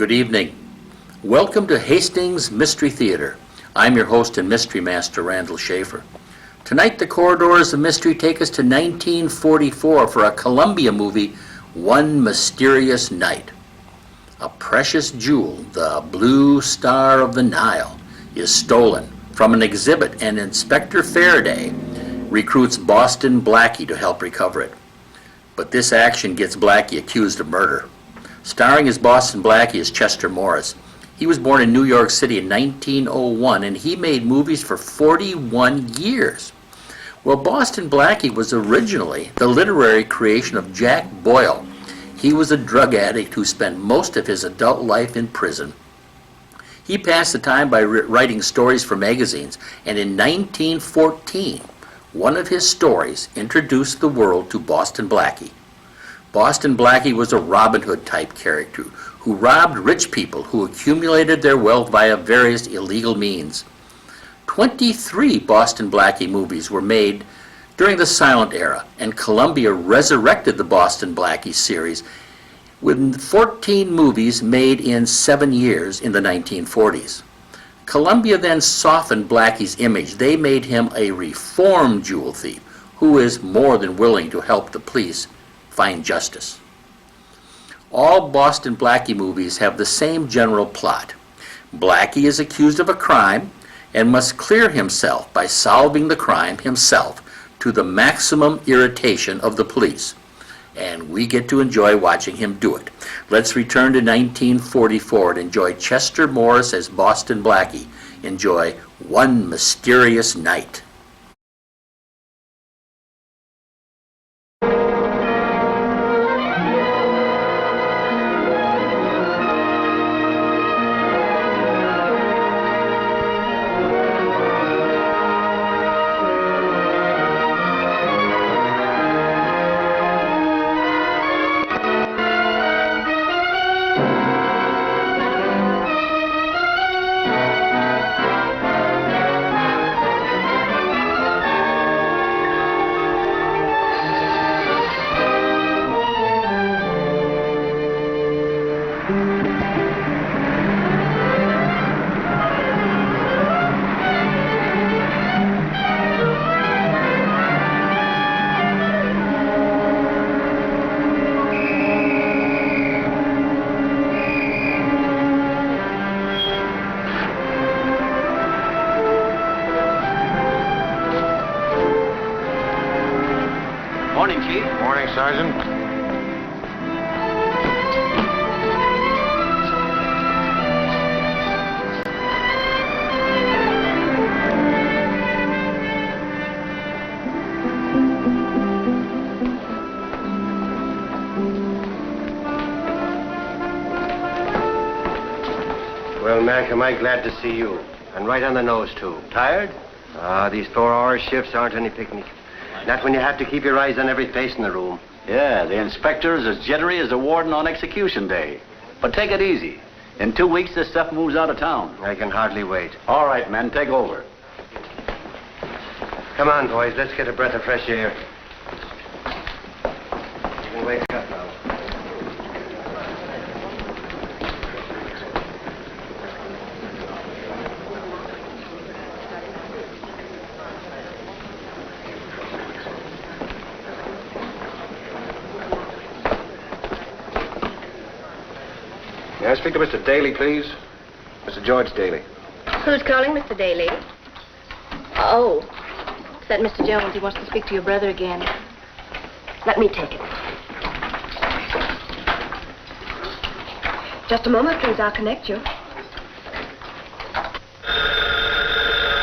Good evening. Welcome to Hastings Mystery Theater. I'm your host and mystery master, Randall Schaefer. Tonight, the corridors of mystery take us to 1944 for a Columbia movie, One Mysterious Night. A precious jewel, the Blue Star of the Nile, is stolen from an exhibit, and Inspector Faraday recruits Boston Blackie to help recover it. But this action gets Blackie accused of murder. Starring as Boston Blackie is Chester Morris. He was born in New York City in 1901, and he made movies for 41 years. Well, Boston Blackie was originally the literary creation of Jack Boyle. He was a drug addict who spent most of his adult life in prison. He passed the time by writing stories for magazines, and in 1914, one of his stories introduced the world to Boston Blackie. Boston Blackie was a Robin Hood type character who robbed rich people who accumulated their wealth via various illegal means. 23 Boston Blackie movies were made during the silent era, and Columbia resurrected the Boston Blackie series with 14 movies made in 7 years in the 1940s. Columbia then softened Blackie's image. They made him a reformed jewel thief who is more than willing to help the police find justice. All Boston Blackie movies have the same general plot. Blackie is accused of a crime and must clear himself by solving the crime himself to the maximum irritation of the police. And we get to enjoy watching him do it. Let's return to 1944 and enjoy Chester Morris as Boston Blackie. Enjoy One Mysterious Night. Morning, Chief. Morning, Sergeant. Well, Mac, am I glad to see you. And right on the nose, too. Tired? These 4-hour shifts aren't any picnic. Not when you have to keep your eyes on every face in the room. Yeah, the inspector is as jittery as the warden on execution day. But take it easy. In 2 weeks, this stuff moves out of town. I can hardly wait. All right, men, take over. Come on, boys, let's get a breath of fresh air. You can wake up now. May I speak to Mr. Daly, please? Mr. George Daly. Who's calling, Mr. Daly? Oh, is that Mr. Jones? He wants to speak to your brother again. Let me take it. Just a moment, please. I'll connect you.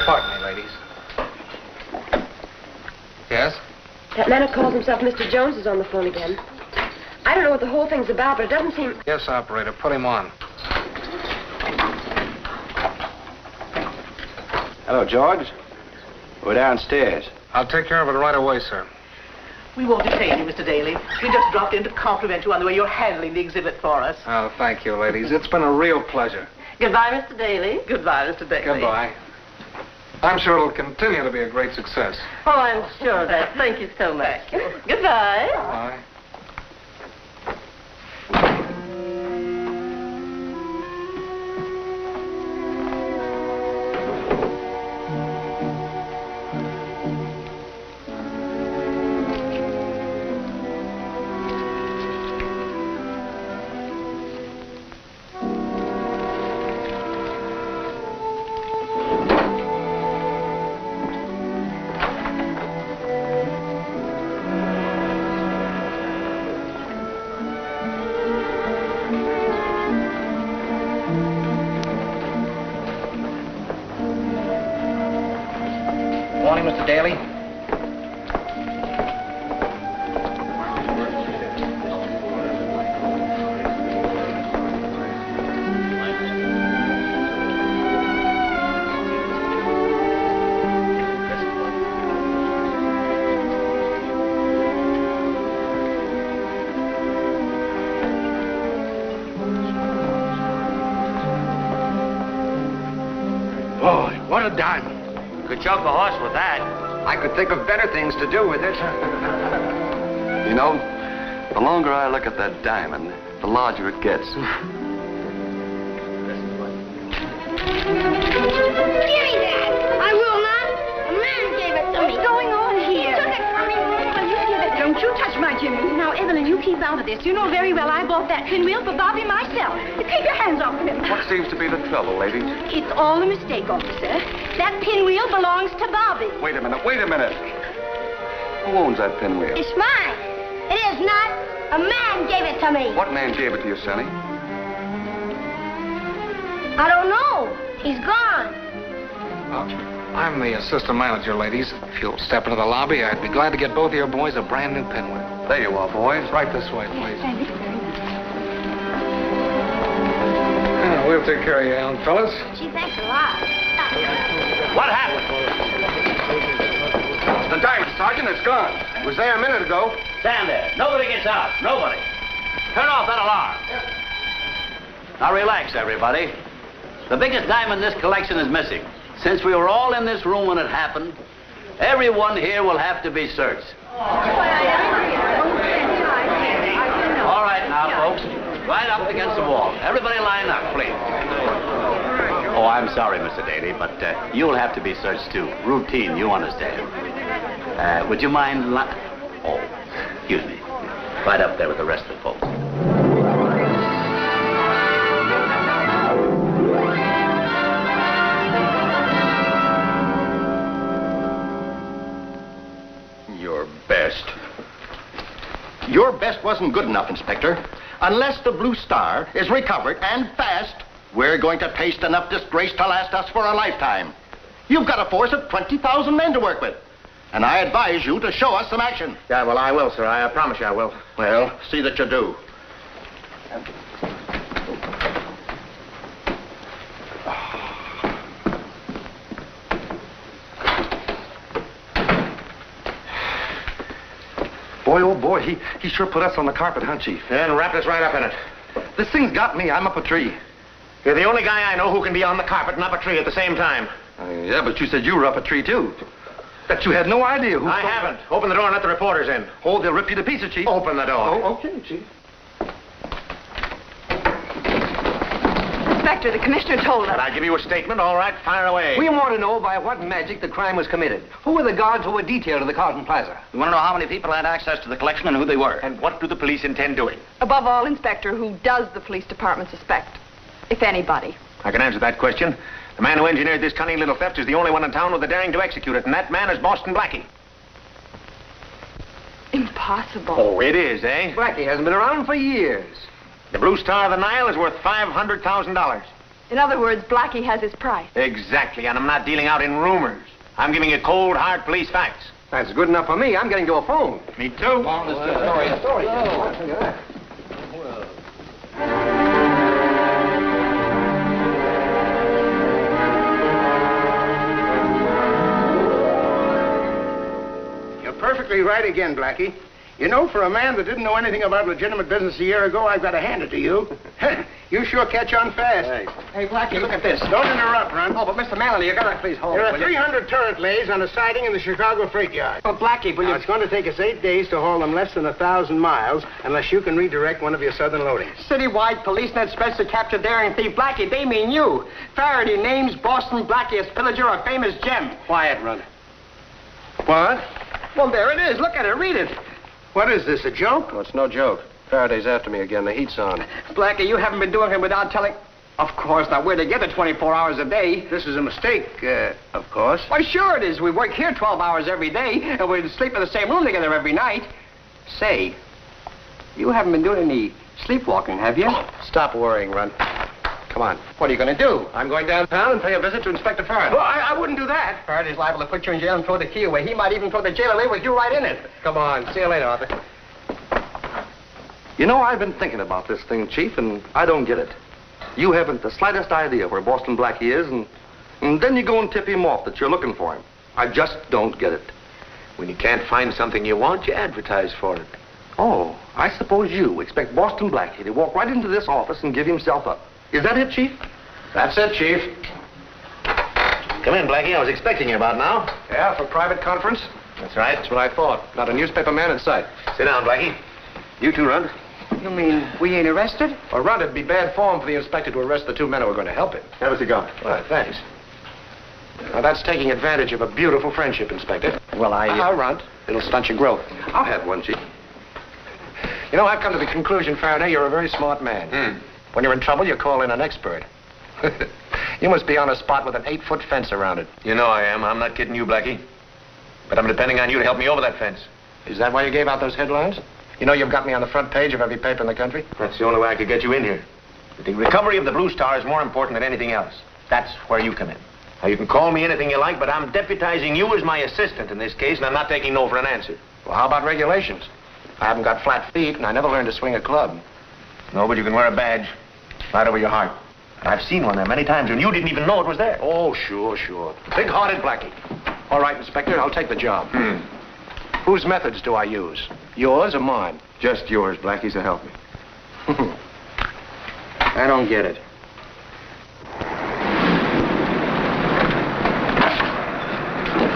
Pardon me, ladies. Yes? That man who calls himself Mr. Jones is on the phone again. I don't know what the whole thing's about, but it doesn't seem... Yes, operator. Put him on. Hello, George. We're downstairs. I'll take care of it right away, sir. We won't detain you, Mr. Daly. We just dropped in to compliment you on the way you're handling the exhibit for us. Oh, thank you, ladies. It's been a real pleasure. Goodbye, Mr. Daly. Goodbye, Mr. Daly. Goodbye. I'm sure it'll continue to be a great success. Oh, I'm sure of that. Thank you so much. Goodbye. Bye. down, Mr. Daly? Boy, what a diamond. Could choke a horse with that. I could think of better things to do with it. You know, the longer I look at that diamond, the larger it gets. Give me that! I will not! A man gave it to me. What's going on here? Took it from me. Well, you give it. Don't you touch my Jimmy. Now, Evelyn, you keep out of this. You know very well I bought that pinwheel for Bobby myself. You keep your hands off of him. What seems to be the trouble, lady? It's all a mistake, officer. That pinwheel belongs to Bobby. Wait a minute, wait a minute. Who owns that pinwheel? It's mine. It is not. A man gave it to me. What man gave it to you, Sonny? I don't know. He's gone. I'm the assistant manager, ladies. If you'll step into the lobby, I'd be glad to get both of your boys a brand new pinwheel. There you are, boys. Right this way, please. Thank you very much. We'll take care of you, young fellas. Gee, thanks a lot. What happened? The diamond, Sergeant, it's gone. It was there a minute ago. Stand there. Nobody gets out. Nobody. Turn off that alarm. Now relax, everybody. The biggest diamond in this collection is missing. Since we were all in this room when it happened, everyone here will have to be searched. All right now, folks. Right up against the wall. Everybody line up, please. Oh, I'm sorry, Mr. Daly, but you'll have to be searched too. Routine, you understand. Would you mind Oh, excuse me. Right up there with the rest of the folks. Your best. Your best wasn't good enough, Inspector. Unless the Blue Star is recovered, and fast, we're going to taste enough disgrace to last us for a lifetime. You've got a force of 20,000 men to work with. And I advise you to show us some action. Yeah, well, I will, sir. I promise you I will. Well, see that you do. Boy, oh boy, he sure put us on the carpet, huh, Chief? And wrapped us right up in it. This thing's got me. I'm up a tree. You're the only guy I know who can be on the carpet and up a tree at the same time. Yeah, but you said you were up a tree, too. Bet you had no idea who... I haven't. Open the door and let the reporters in. Oh, they'll rip you to pieces, Chief. Open the door. Oh, okay, Chief. Inspector, the commissioner told And us. I'll give you a statement. All right, fire away. We want to know by what magic the crime was committed. Who were the guards who were detailed to the Carlton Plaza? We want to know how many people had access to the collection and who they were. And what do the police intend doing? Above all, Inspector, who does the police department suspect? If anybody. I can answer that question. The man who engineered this cunning little theft is the only one in town with the daring to execute it, and that man is Boston Blackie. Impossible. Oh, it is, eh? Blackie hasn't been around for years. The Blue Star of the Nile is worth $500,000. In other words, Blackie has his price. Exactly, and I'm not dealing out in rumors. I'm giving you cold, hard police facts. That's good enough for me. I'm getting to a phone. Me too. You're perfectly right again, Blackie. You know, for a man that didn't know anything about legitimate business a year ago, I've got to hand it to you. You sure catch on fast. Hey, Blackie, look at this. Don't interrupt, Ron. Oh, but Mr. Manley, you gotta please hold. There are will you? 300 turret lays on a siding in the Chicago freight yard. Oh, Blackie, will Now, you... it's going to take us 8 days to haul them less than 1,000 miles unless you can redirect one of your southern loadings. Citywide policemen special capture daring thief Blackie. They mean you. Faraday names Boston Blackie as pillager a famous gem. Quiet, Ron. What? Well, there it is. Look at it. Read it. What is this, a joke? Well, it's no joke. Faraday's after me again. The heat's on. Blackie, you haven't been doing it without telling... Of course, now, we're together 24 hours a day. This is a mistake, of course. Why, sure it is. We work here 12 hours every day, and we sleep in the same room together every night. Say, you haven't been doing any sleepwalking, have you? Stop worrying, Ron. Come on. What are you going to do? I'm going downtown and pay a visit to Inspector Faraday. Well, I wouldn't do that. Faraday's liable to put you in jail and throw the key away. He might even throw the jail away with you right in it. Come on. See you later, Arthur. You know, I've been thinking about this thing, Chief, and I don't get it. You haven't the slightest idea where Boston Blackie is, and then you go and tip him off that you're looking for him. I just don't get it. When you can't find something you want, you advertise for it. Oh, I suppose you expect Boston Blackie to walk right into this office and give himself up. Is that it, Chief? That's it, Chief. Come in, Blackie. I was expecting you about now. Yeah, for private conference? That's right. That's what I thought. Not a newspaper man in sight. Sit down, Blackie. You too, Runt. You mean we ain't arrested? Well, Runt, it'd be bad form for the inspector to arrest the two men who were going to help him. Have a cigar. All right, thanks. Now, that's taking advantage of a beautiful friendship, Inspector. Well, Runt. It'll stunt your growth. I'll have one, Chief. You know, I've come to the conclusion, Faraday, you're a very smart man. When you're in trouble, you call in an expert. You must be on a spot with an 8-foot fence around it. You know I am. I'm not kidding you, Blackie. But I'm depending on you to help me over that fence. Is that why you gave out those headlines? You know you've got me on the front page of every paper in the country? That's the only way I could get you in here. But the recovery of the Blue Star is more important than anything else. That's where you come in. Now, you can call me anything you like, but I'm deputizing you as my assistant in this case, and I'm not taking no for an answer. Well, how about regulations? I haven't got flat feet, and I never learned to swing a club. No, but you can wear a badge right over your heart. And I've seen one there many times, and you didn't even know it was there. Oh, sure. Big-hearted Blackie. All right, Inspector, I'll take the job. Whose methods do I use? Yours or mine? Just yours, Blackie, so help me. I don't get it.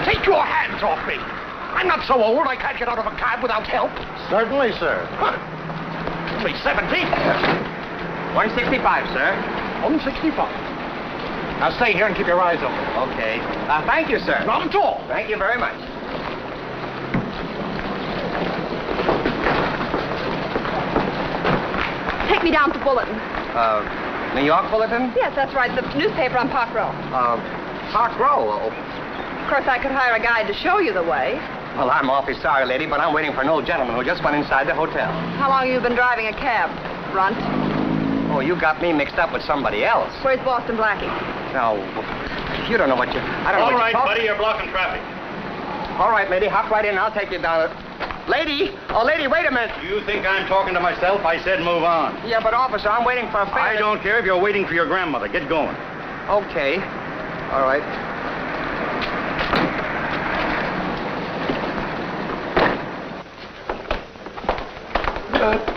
Take your hands off me! I'm not so old I can't get out of a cab without help. Certainly, sir. Only 17. 165, sir. 165. Now stay here and keep your eyes open. Okay. Thank you, sir. Not at all. Thank you very much. Take me down to Bulletin. New York Bulletin? Yes, that's right. The newspaper on Park Row. Park Row. Of course, I could hire a guide to show you the way. Well, I'm awfully sorry, lady, but I'm waiting for an old gentleman who just went inside the hotel. How long have you been driving a cab, Runt? Oh, you got me mixed up with somebody else. Where's Boston Blackie? No, you don't know what you... I don't know what you're talking... you're blocking traffic. All right, lady, hop right in. I'll take you down. Lady! Oh, lady, wait a minute. You think I'm talking to myself? I said move on. Yeah, but officer, I'm waiting for a favor. I don't care if you're waiting for your grandmother. Get going. Okay. All right.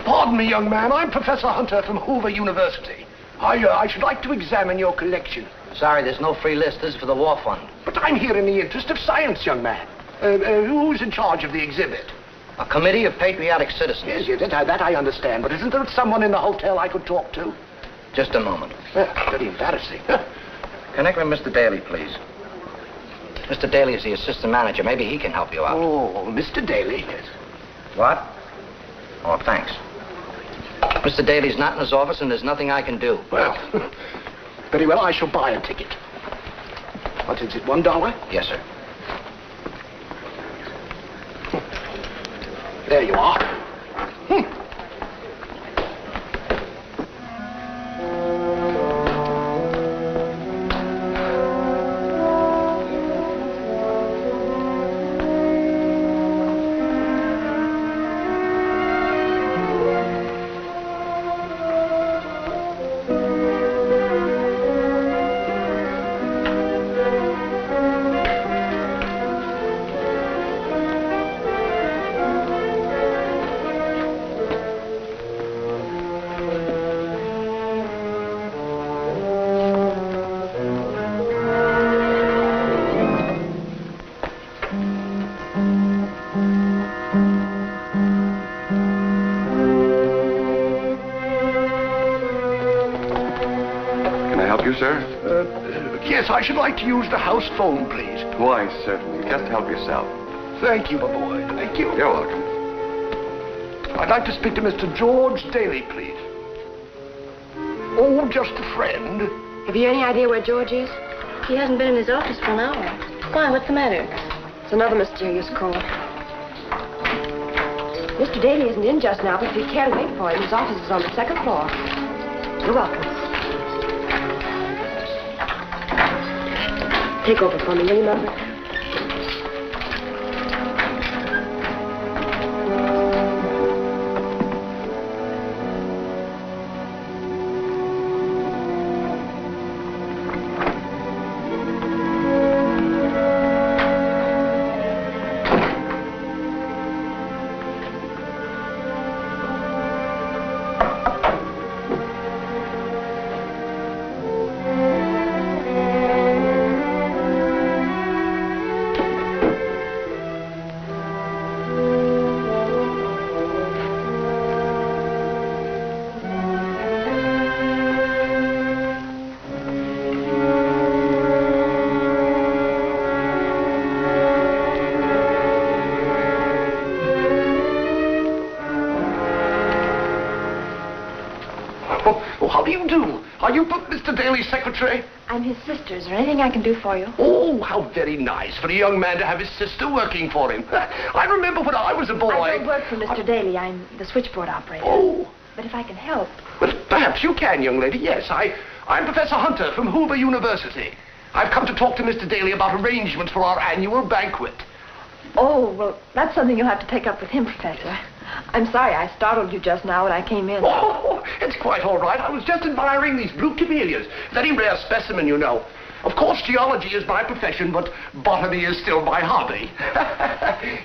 Pardon me, young man. I'm Professor Hunter from Hoover University. I should like to examine your collection. Sorry, there's no free list. This is for the War Fund. But I'm here in the interest of science, young man. Who's in charge of the exhibit? A committee of patriotic citizens. Yes, that I understand. But isn't there someone in the hotel I could talk to? Just a moment. Very embarrassing. Connect with Mr. Daly, please. Mr. Daly is the assistant manager. Maybe he can help you out. Oh, Mr. Daly. Yes. What? Oh, thanks. Mr. Daly's not in his office, and there's nothing I can do. Well, very well. I shall buy a ticket. What is it, $1? Yes, sir. There you are. Yes, I should like to use the house phone, please. Why, certainly. Just help yourself. Thank you, my boy. Thank you. You're welcome. I'd like to speak to Mr. George Daly, please. Oh, just a friend. Have you any idea where George is? He hasn't been in his office for an hour. Why, what's the matter? It's another mysterious call. Mr. Daly isn't in just now, but if you care to wait for him, his office is on the second floor. You're welcome. Take over for me, will you, Mother? Oh, how do you do? Are you Mr. Daly's secretary? I'm his sister. Is there anything I can do for you? Oh, how very nice for a young man to have his sister working for him. I remember when I was a boy. I don't work for Mr. Daly. I'm the switchboard operator. Oh. But if I can help... Well, perhaps you can, young lady. Yes, I'm Professor Hunter from Hoover University. I've come to talk to Mr. Daly about arrangements for our annual banquet. Oh, well, that's something you'll have to take up with him, Professor. I'm sorry I startled you just now when I came in. Oh, it's quite all right. I was just admiring these blue camellias. Very rare specimen, you know. Of course, geology is my profession, but botany is still my hobby.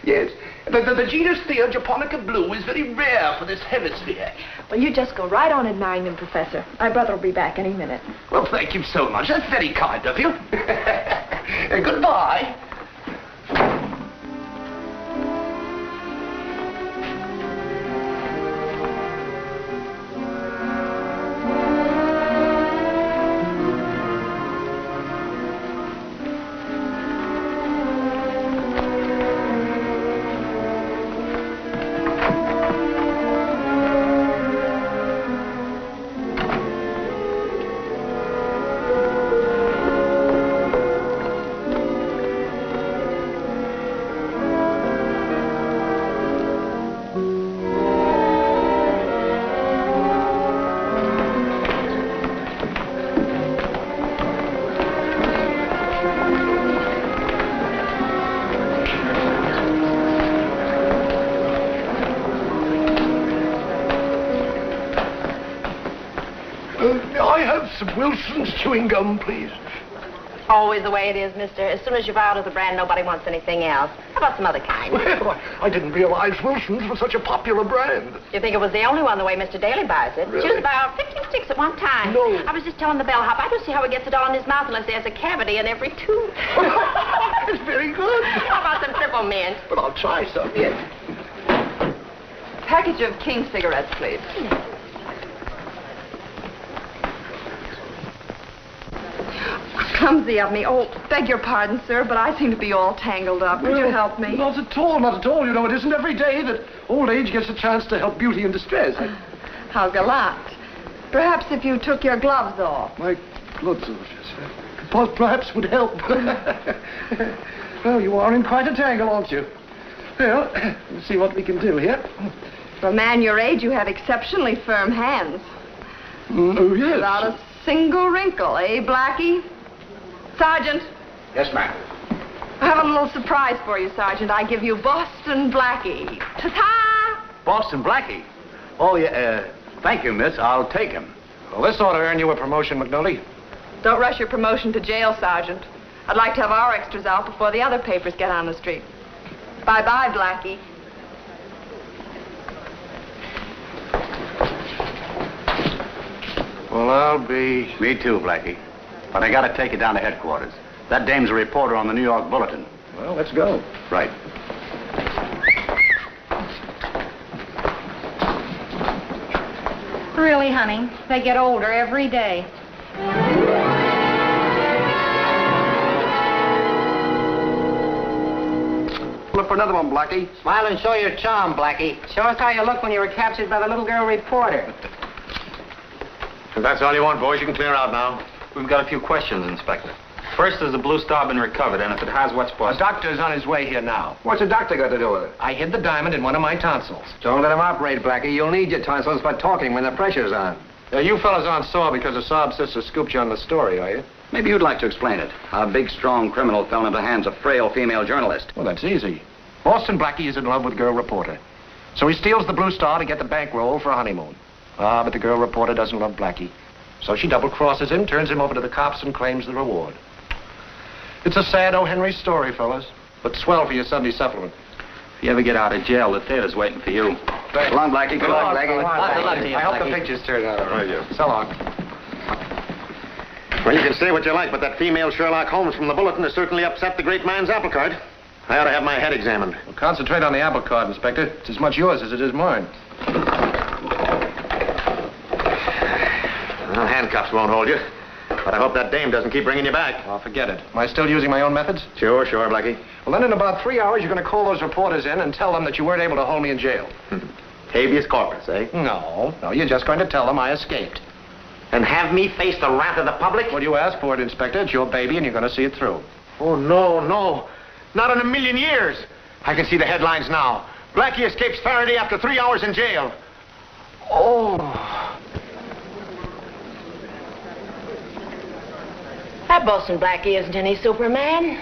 Yes. The genus Theojaponica blue is very rare for this hemisphere. Well, you just go right on admiring them, Professor. My brother will be back any minute. Well, thank you so much. That's very kind of you. Goodbye. I have some Wilson's chewing gum, please. Always the way it is, mister. As soon as you've out of the brand, nobody wants anything else. How about some other kind? Well, I didn't realize Wilson's was such a popular brand. You think it was the only one the way Mr. Daly buys it? Really? She was about 15 sticks at one time. No. I was just telling the bellhop, I don't see how he gets it all in his mouth unless there's a cavity in every tooth. It's very good. How about some triple mint? But I'll try some. Yes. Package of King cigarettes, please. Clumsy of me. Oh, beg your pardon, sir, but I seem to be all tangled up. Could you help me? Not at all, not at all. You know, it isn't every day that old age gets a chance to help beauty in distress. How gallant. Perhaps if you took your gloves off. My gloves off, yes. Perhaps would help. Well, you are in quite a tangle, aren't you? Well, let's see what we can do here. For a man your age, you have exceptionally firm hands. Oh, yes. Without a single wrinkle, eh, Blackie? Sergeant. Yes, ma'am. I have a little surprise for you, Sergeant. I give you Boston Blackie. Ta-ta! Boston Blackie? Oh, yeah, thank you, miss. I'll take him. Well, this ought to earn you a promotion, McNulty. Don't rush your promotion to jail, Sergeant. I'd like to have our extras out before the other papers get on the street. Bye-bye, Blackie. Well, I'll be... Me too, Blackie. But I gotta take you down to headquarters. That dame's a reporter on the New York Bulletin. Well, let's go. Right. Really, honey, they get older every day. Look for another one, Blackie. Smile and show your charm, Blackie. Show us how you look when you were captured by the little girl reporter. If that's all you want, boys, you can clear out now. We've got a few questions, Inspector. First, has the blue star been recovered? And if it has, what's The busted? doctor's on his way here now. What's the doctor got to do with it? I hid the diamond in one of my tonsils. Don't let him operate, Blackie. You'll need your tonsils for talking when the pressure's on. You fellas aren't sore because the sob sister scooped you on the story, are you? Maybe you'd like to explain it. How a big, strong criminal fell into the hands of frail female journalist. Well, that's easy. Boston Blackie is in love with girl reporter. So he steals the Blue Star to get the bankroll for a honeymoon. Ah, but the girl reporter doesn't love Blackie. So she double-crosses him, turns him over to the cops, and claims the reward. It's a sad O. Henry story, fellas, but swell for your Sunday supplement. If you ever get out of jail, the theater's waiting for you. Thanks. So long, Blackie. Good luck, Blackie. Good luck to you, I hope the pictures turn out all right. So long. Well, you can say what you like, but that female Sherlock Holmes from the Bulletin has certainly upset the great man's apple cart. I ought to have my head examined. Well, concentrate on the apple cart, Inspector. It's as much yours as it is mine. Well, handcuffs won't hold you. But I hope that dame doesn't keep bringing you back. Oh, forget it. Am I still using my own methods? Sure, Blackie. Well, then in about 3 hours, you're going to call those reporters in and tell them that you weren't able to hold me in jail. Habeas corpus, eh? No, you're just going to tell them I escaped. And have me face the wrath of the public? Well, you asked for it, Inspector. It's your baby, and you're going to see it through. Oh, no. Not in a million years. I can see the headlines now. Blackie escapes Faraday after 3 hours in jail. Oh. That Boston Blackie isn't any Superman.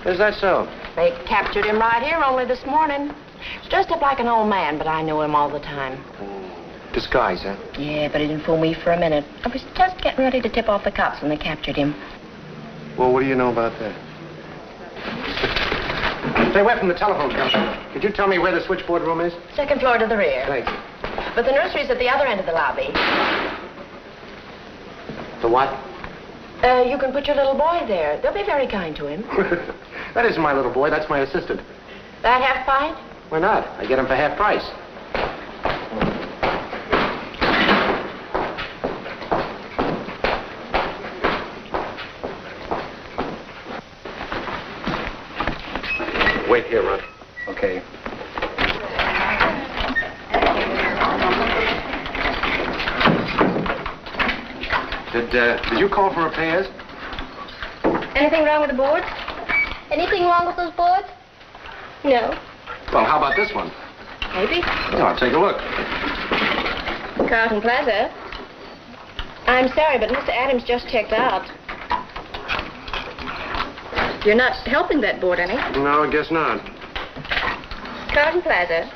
Is that so? They captured him right here only this morning. He's dressed up like an old man, but I knew him all the time. Disguise, huh? Yeah, but he didn't fool me for a minute. I was just getting ready to tip off the cops when they captured him. Well, what do you know about that? Stay away from the telephone company. Could you tell me where the switchboard room is? Second floor to the rear. Thanks. But the nursery's at the other end of the lobby. The what? You can put your little boy there. They'll be very kind to him. That isn't my little boy. That's my assistant. That half pint? Why not? I get him for half price. Wait here, Rudd. Okay. Did you call for repairs? Anything wrong with the boards? Anything wrong with those boards? No. Well, how about this one? Maybe. Oh, I'll take a look. Carlton Plaza. I'm sorry, but Mr. Adams just checked out. You're not helping that board any. No, I guess not. Carlton Plaza.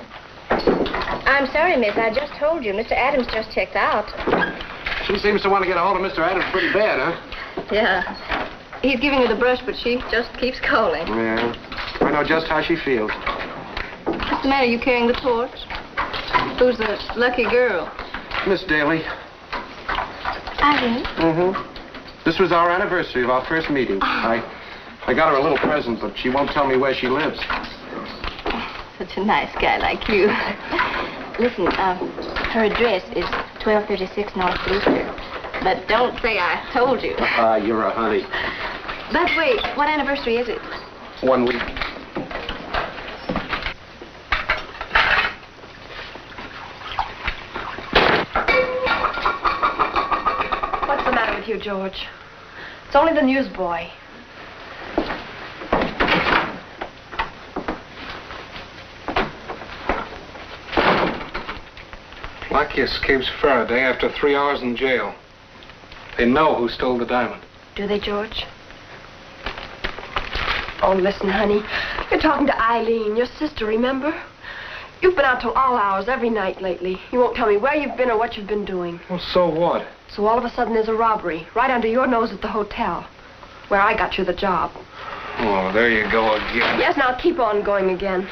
I'm sorry, miss. I just told you. Mr. Adams just checked out. She seems to want to get a hold of Mr. Adams pretty bad, huh? Yeah. He's giving her the brush, but she just keeps calling. Yeah. I know just how she feels. What's the matter? You carrying the torch? Who's the lucky girl? Miss Daly. Eileen? Mm-hmm. This was our anniversary of our first meeting. I got her a little present, but she won't tell me where she lives. Such a nice guy like you. Listen, her address is 1236 North Brewster. But don't say I told you. You're a honey. By the way, what anniversary is it? 1 week. What's the matter with you, George? It's only the newsboy. Blackie escapes Faraday after 3 hours in jail. They know who stole the diamond. Do they, George? Oh, listen, honey. You're talking to Eileen, your sister, remember? You've been out till all hours every night lately. You won't tell me where you've been or what you've been doing. Well, so what? So all of a sudden there's a robbery right under your nose at the hotel, where I got you the job. Oh, there you go again. Yes, now keep on going again.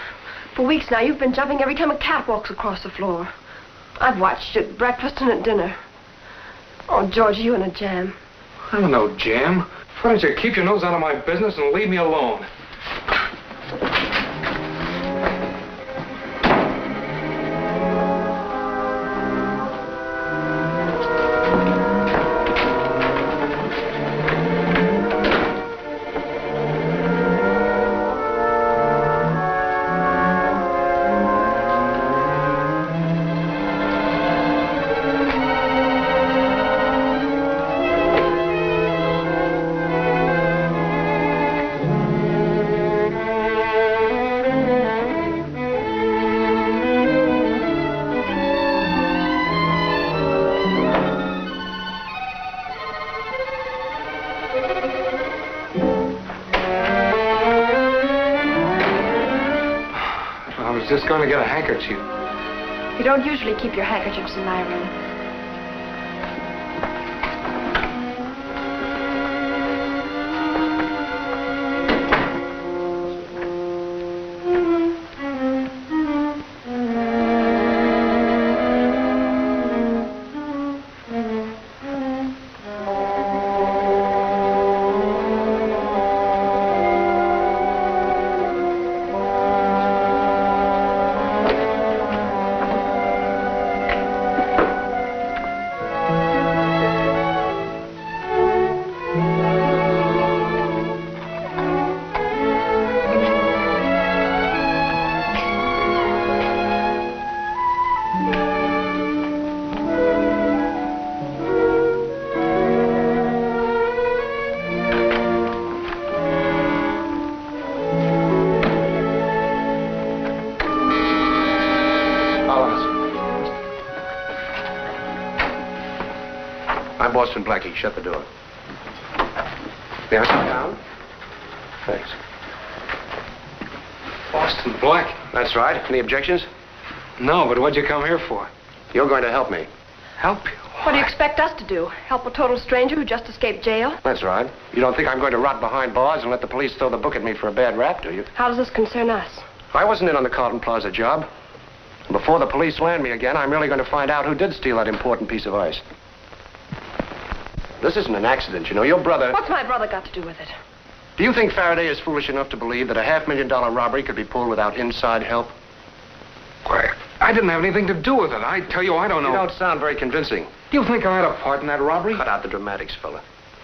For weeks now, you've been jumping every time a cat walks across the floor. I've watched you at breakfast and at dinner. Oh, George, you in a jam. I'm no jam. Why don't you keep your nose out of my business and leave me alone? just going to get a handkerchief. You don't usually keep your handkerchiefs in my room. I'm Boston Blackie. Shut the door. There, sit down. Thanks. Boston Blackie? That's right. Any objections? No, but what'd you come here for? You're going to help me. Help you? What do you expect us to do? Help a total stranger who just escaped jail? That's right. You don't think I'm going to rot behind bars and let the police throw the book at me for a bad rap, do you? How does this concern us? I wasn't in on the Carlton Plaza job. Before the police land me again, I'm really going to find out who did steal that important piece of ice. This isn't an accident, you know. Your brother... What's my brother got to do with it? Do you think Faraday is foolish enough to believe that a $500,000 robbery could be pulled without inside help? Why, I didn't have anything to do with it. I tell you, I don't know. You don't sound very convincing. Do you think I had a part in that robbery? Cut out the dramatics, fella.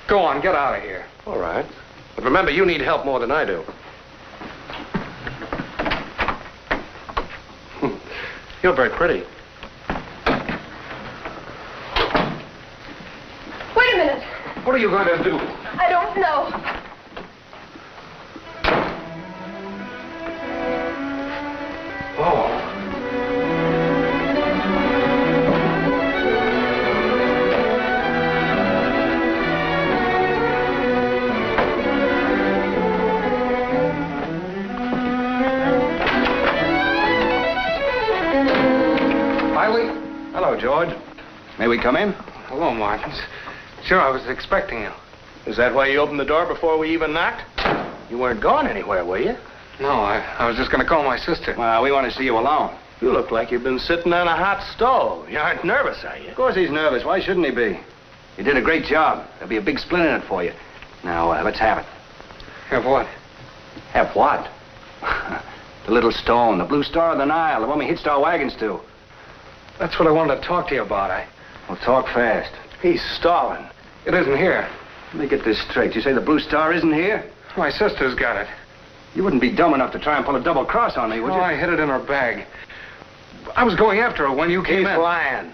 Go on, get out of here. All right. But remember, you need help more than I do. You're very pretty. Wait a minute. What are you going to do? I don't know. Oh. Hello, George. May we come in? Hello, Martins. Sure, I was expecting you. Is that why you opened the door before we even knocked? You weren't going anywhere, were you? No, I was just going to call my sister. Well, we want to see you alone. You look like you've been sitting on a hot stove. You aren't nervous, are you? Of course he's nervous. Why shouldn't he be? You did a great job. There'll be a big splint in it for you. Now, let's have it. Have what? Have what? The little stone, the blue star of the Nile, the one we hitched our wagons to. That's what I wanted to talk to you about. Well, talk fast. He's stalling. It isn't here. Let me get this straight. You say the blue star isn't here? My sister's got it. You wouldn't be dumb enough to try and pull a double cross on me, would you? No, I hid it in her bag. I was going after her when you came in. He's lying.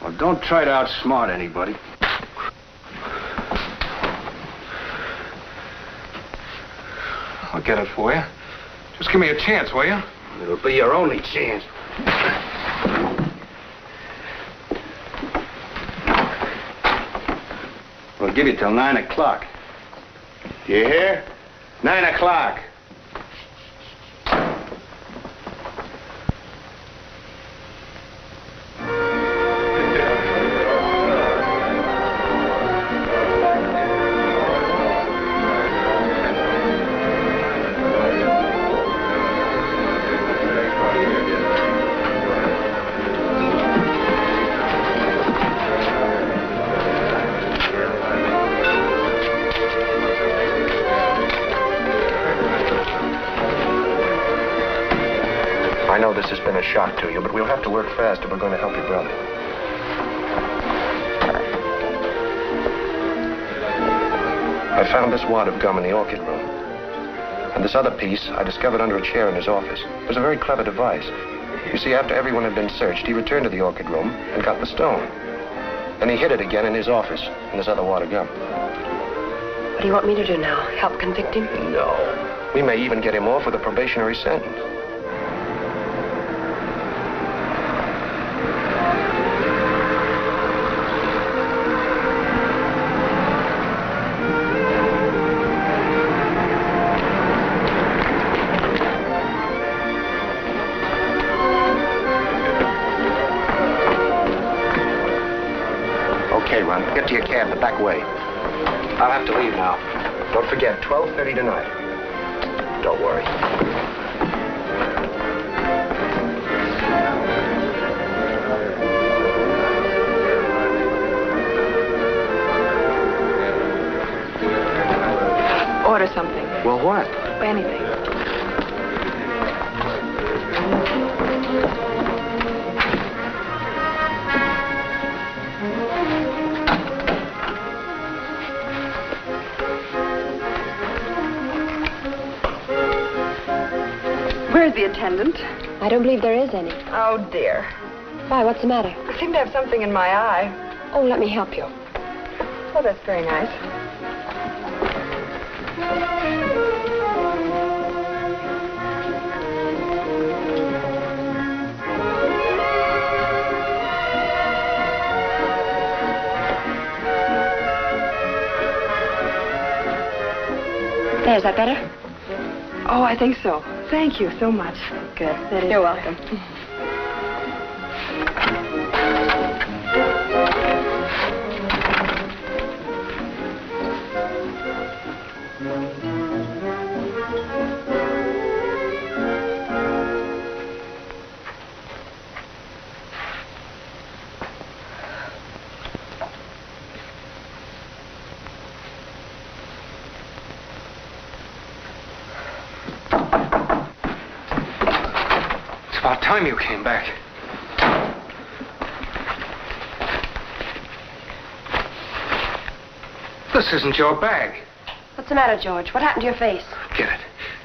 Well, don't try to outsmart anybody. I'll get it for you. Just give me a chance, will you? It'll be your only chance. We'll give you till 9 o'clock. Do you hear? 9 o'clock. I know this has been a shock to you, but we'll have to work fast if we're going to help your brother. I found this wad of gum in the orchid room. And this other piece I discovered under a chair in his office. It was a very clever device. You see, after everyone had been searched, he returned to the orchid room and got the stone. Then he hid it again in his office, in this other wad of gum. What do you want me to do now? Help convict him? No. We may even get him off with a probationary sentence. way. I'll have to leave now. Don't forget, 12:30 tonight. Don't worry. Order something. Well, what? Anything. Where's the attendant? I don't believe there is any. Oh, dear. Why, what's the matter? I seem to have something in my eye. Oh, let me help you. Oh, that's very nice. There, is that better? Oh, I think so. Thank you so much. Good. That is You're better. welcome. It's about time you came back. This isn't your bag. What's the matter, George? What happened to your face? Get it.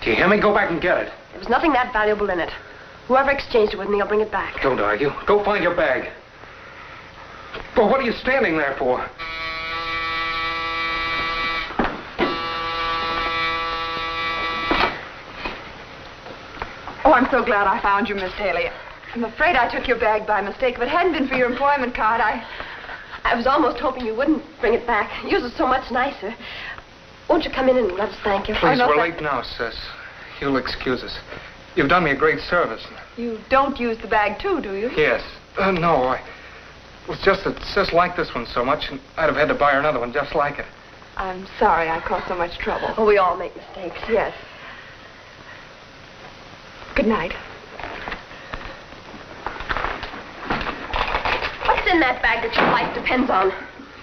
Do you hear me? Go back and get it. There was nothing that valuable in it. Whoever exchanged it with me, I'll bring it back. Don't argue. Go find your bag. Well, what are you standing there for? Oh, I'm so glad I found you, Miss Haley. I'm afraid I took your bag by mistake. If it hadn't been for your employment card, I was almost hoping you wouldn't bring it back. Yours is so much nicer. Won't you come in and let us thank you? Please, we're late now, sis. You'll excuse us. You've done me a great service. You don't use the bag, too, do you? Yes. No, it was just that Sis liked this one so much, and I'd have had to buy her another one just like it. I'm sorry I caused so much trouble. Oh, we all make mistakes. Yes. Good night. What's in that bag that your life depends on?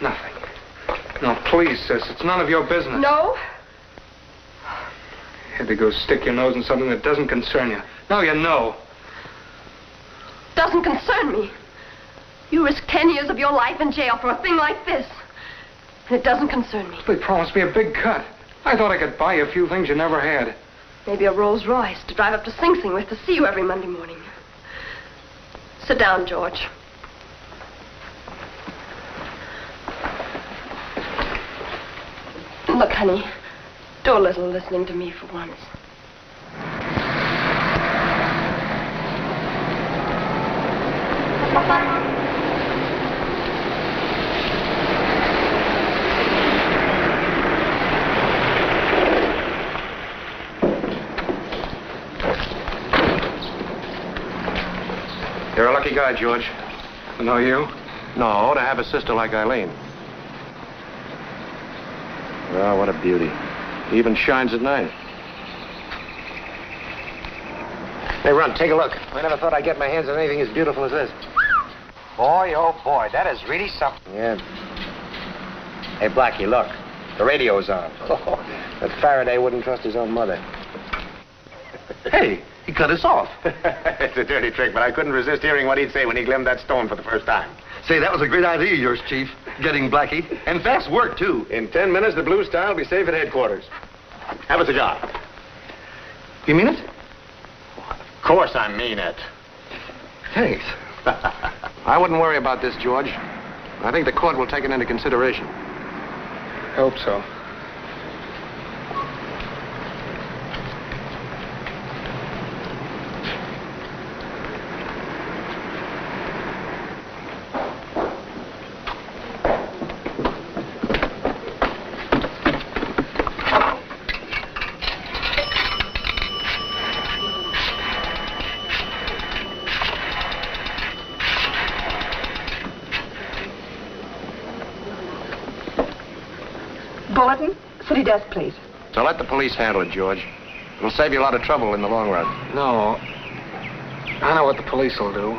Nothing. No, please, sis. It's none of your business. No? You had to go stick your nose in something that doesn't concern you. Now you know. Doesn't concern me. You risked 10 years of your life in jail for a thing like this. And it doesn't concern me. They promised me a big cut. I thought I could buy you a few things you never had. Maybe a Rolls Royce to drive up to Sing Sing with to see you every Monday morning. Sit down, George. Look, honey, do a little listening to me for once. You're a lucky guy, George. No, you? No, to have a sister like Eileen. Oh, what a beauty. He even shines at night. Hey, Run, take a look. I never thought I'd get my hands on anything as beautiful as this. Boy, oh boy, that is really something. Yeah. Hey, Blackie, look. The radio's on. Oh, that Faraday wouldn't trust his own mother. Hey, he cut us off. It's a dirty trick, but I couldn't resist hearing what he'd say when he glimpsed that stone for the first time. Say, that was a great idea of yours, Chief. Getting Blackie. And fast work, too. In 10 minutes, the Blue Star will be safe at headquarters. Have a cigar. You mean it? Of course I mean it. Thanks. I wouldn't worry about this, George. I think the court will take it into consideration. Hope so. Bulletin? City desk, please. So let the police handle it, George. It'll save you a lot of trouble in the long run. No. I know what the police will do.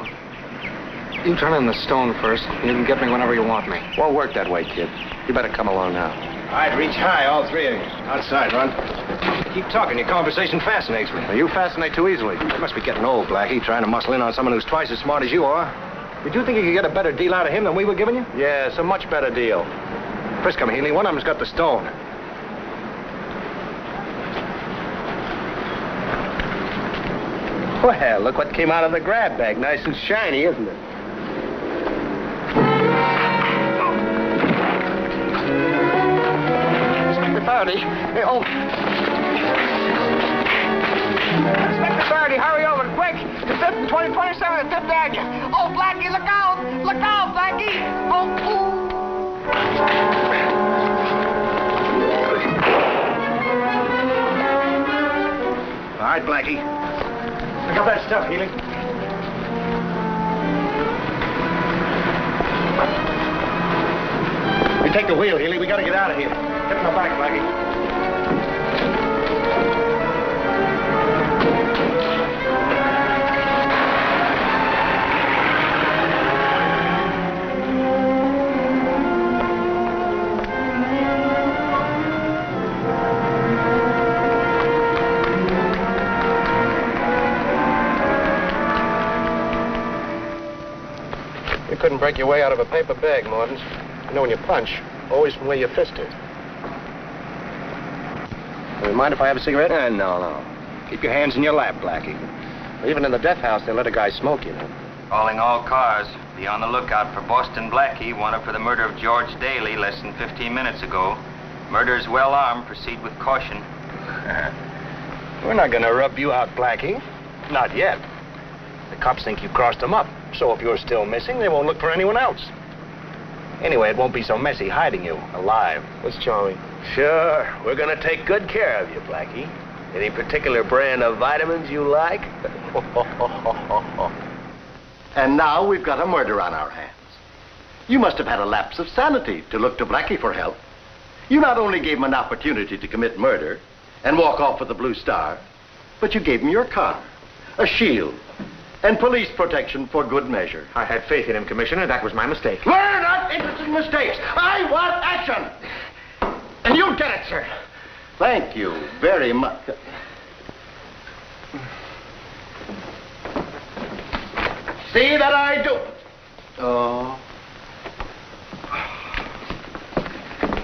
You turn in the stone first. You can get me whenever you want me. Won't work that way, kid. You better come along now. All right, reach high, all three of you. Outside, Ron. Keep talking. Your conversation fascinates me. Now, you fascinate too easily. You must be getting old, Blackie, trying to muscle in on someone who's twice as smart as you are. Did you think you could get a better deal out of him than we were giving you? Yeah, it's a much better deal. Frisk 'em, Healy. One of them's got the stone. Well, look what came out of the grab bag. Nice and shiny, isn't it? Inspector Faraday. Hey, oh. Inspector Faraday, hurry over, quick! The 5th and 2027 at 5th Avenue. Oh, Blackie, look out! Look out, Blackie! Oh, All right, Blackie. Pick up that stuff, Healy. You take the wheel, Healy. We gotta get out of here. Get in the back, Blackie. You couldn't break your way out of a paper bag, Mortons. You know when you punch, always from where your fist is. You mind if I have a cigarette? No. Keep your hands in your lap, Blackie. Even in the death house, they let a guy smoke, you know. Calling all cars. Be on the lookout for Boston Blackie, wanted for the murder of George Daly less than 15 minutes ago. Murder is well armed. Proceed with caution. We're not gonna rub you out, Blackie. Not yet. The cops think you crossed them up. So if you're still missing, they won't look for anyone else. Anyway, it won't be so messy hiding you alive. What's charming? Sure. We're gonna take good care of you, Blackie. Any particular brand of vitamins you like? And now we've got a murder on our hands. You must have had a lapse of sanity to look to Blackie for help. You not only gave him an opportunity to commit murder and walk off with the Blue Star, but you gave him your car, a shield, and police protection for good measure. I had faith in him, Commissioner. That was my mistake. We're not interested in mistakes. I want action. And you'll get it, sir. Thank you very much. See that I do. Oh.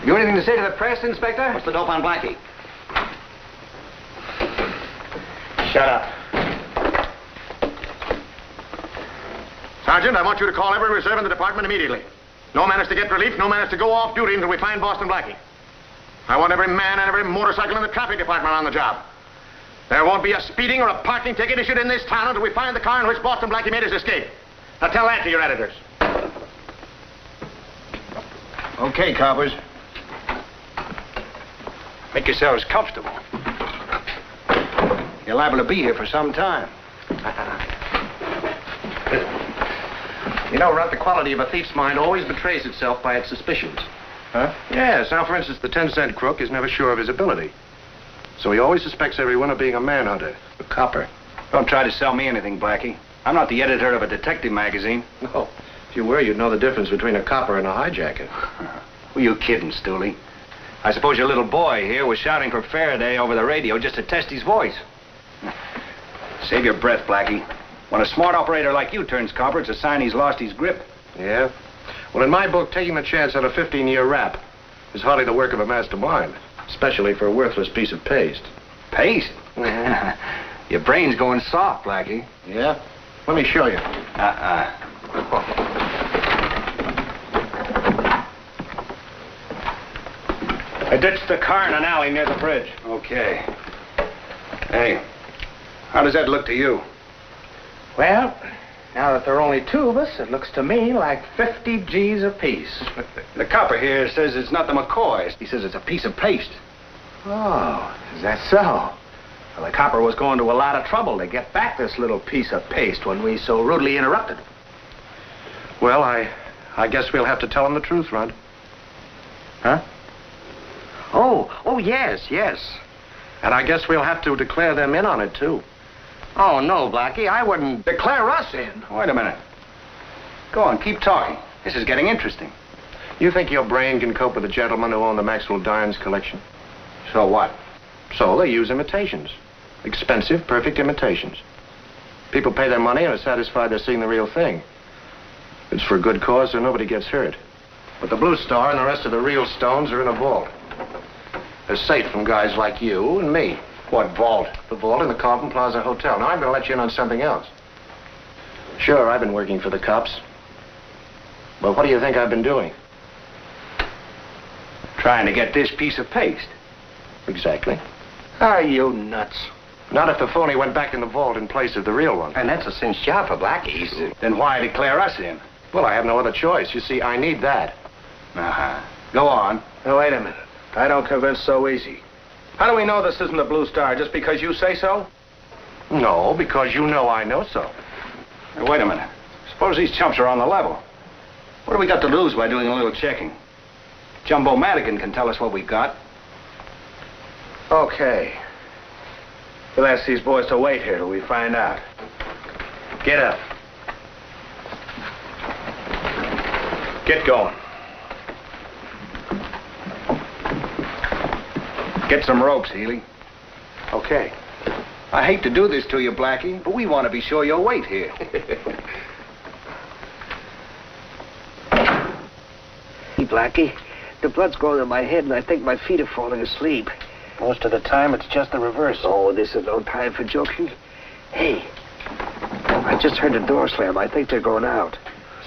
You anything to say to the press, Inspector? What's the dope on Blackie? Shut up. Sergeant, I want you to call every reserve in the department immediately. No man is to get relief, no man is to go off duty until we find Boston Blackie. I want every man and every motorcycle in the traffic department on the job. There won't be a speeding or a parking ticket issued in this town until we find the car in which Boston Blackie made his escape. Now tell that to your editors. Okay, coppers. Make yourselves comfortable. You're liable to be here for some time. You know, Runt, the quality of a thief's mind always betrays itself by its suspicions. Huh? Yes. Now, for instance, the 10-cent crook is never sure of his ability. So he always suspects everyone of being a manhunter. A copper. Don't try to sell me anything, Blackie. I'm not the editor of a detective magazine. No. If you were, you'd know the difference between a copper and a hijacker. Were you kidding, Stooley? I suppose your little boy here was shouting for Faraday over the radio just to test his voice. Save your breath, Blackie. When a smart operator like you turns copper, it's a sign he's lost his grip. Yeah? Well, in my book, taking the chance on a 15-year rap is hardly the work of a mastermind, especially for a worthless piece of paste. Paste? Your brain's going soft, Blackie. Yeah? Let me show you. I ditched the car in an alley near the bridge. Okay. Hey, how does that look to you? Well, now that there are only two of us, it looks to me like 50 G's apiece. The copper here says it's not the McCoys. He says it's a piece of paste. Oh, is that so? Well, the copper was going to a lot of trouble to get back this little piece of paste when we so rudely interrupted him. Well, I guess we'll have to tell him the truth, Runt. Huh? Oh, yes. And I guess we'll have to declare them in on it, too. Oh, no, Blackie, I wouldn't... Declare us in. Wait a minute. Go on, keep talking. This is getting interesting. You think your brain can cope with the gentlemen who own the Maxwell Diamonds collection? So what? So they use imitations. Expensive, perfect imitations. People pay their money and are satisfied they're seeing the real thing. It's for a good cause, so nobody gets hurt. But the Blue Star and the rest of the real stones are in a vault. They're safe from guys like you and me. What vault? The vault in the Carlton Plaza Hotel. Now, I'm going to let you in on something else. Sure, I've been working for the cops. But what do you think I've been doing? Trying to get this piece of paste. Exactly. Are you nuts? Not if the phony went back in the vault in place of the real one. And that's a cinch job for Blackie. Then why declare us in? Well, I have no other choice. You see, I need that. Uh-huh. Go on. Now, wait a minute. I don't convince so easy. How do we know this isn't the Blue Star? Just because you say so? No, because you know I know so. Now, wait a minute. Suppose these chumps are on the level. What do we got to lose by doing a little checking? Jumbo Madigan can tell us what we got. Okay. We'll ask these boys to wait here till we find out. Get up. Get going. Get some ropes, Healy. Okay. I hate to do this to you, Blackie, but we want to be sure you'll wait here. Hey, Blackie, the blood's going to my head and I think my feet are falling asleep. Most of the time, it's just the reverse. Oh, this is no time for joking. Hey, I just heard the door slam. I think they're going out.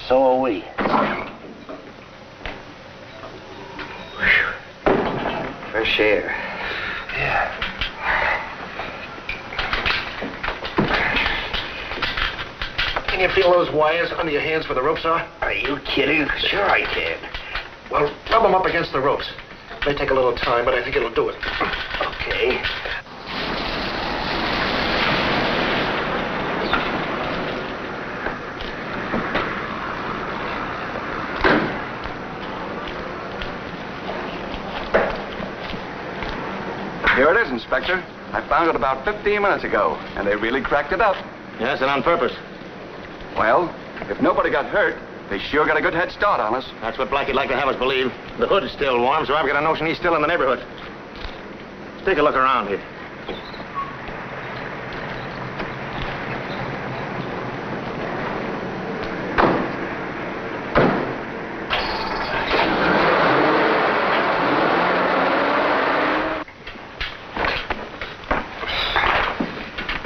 So are we. Fresh air. Yeah. Can you feel those wires under your hands where the ropes are? Are you kidding? Sure I can. Well, rub them up against the ropes. May take a little time, but I think it'll do it. Okay. Here it is, Inspector. I found it about 15 minutes ago, and they really cracked it up. Yes, and on purpose. Well, if nobody got hurt, they sure got a good head start on us. That's what Blackie'd like to have us believe. The hood's still warm, so I've got a notion he's still in the neighborhood. Let's take a look around here.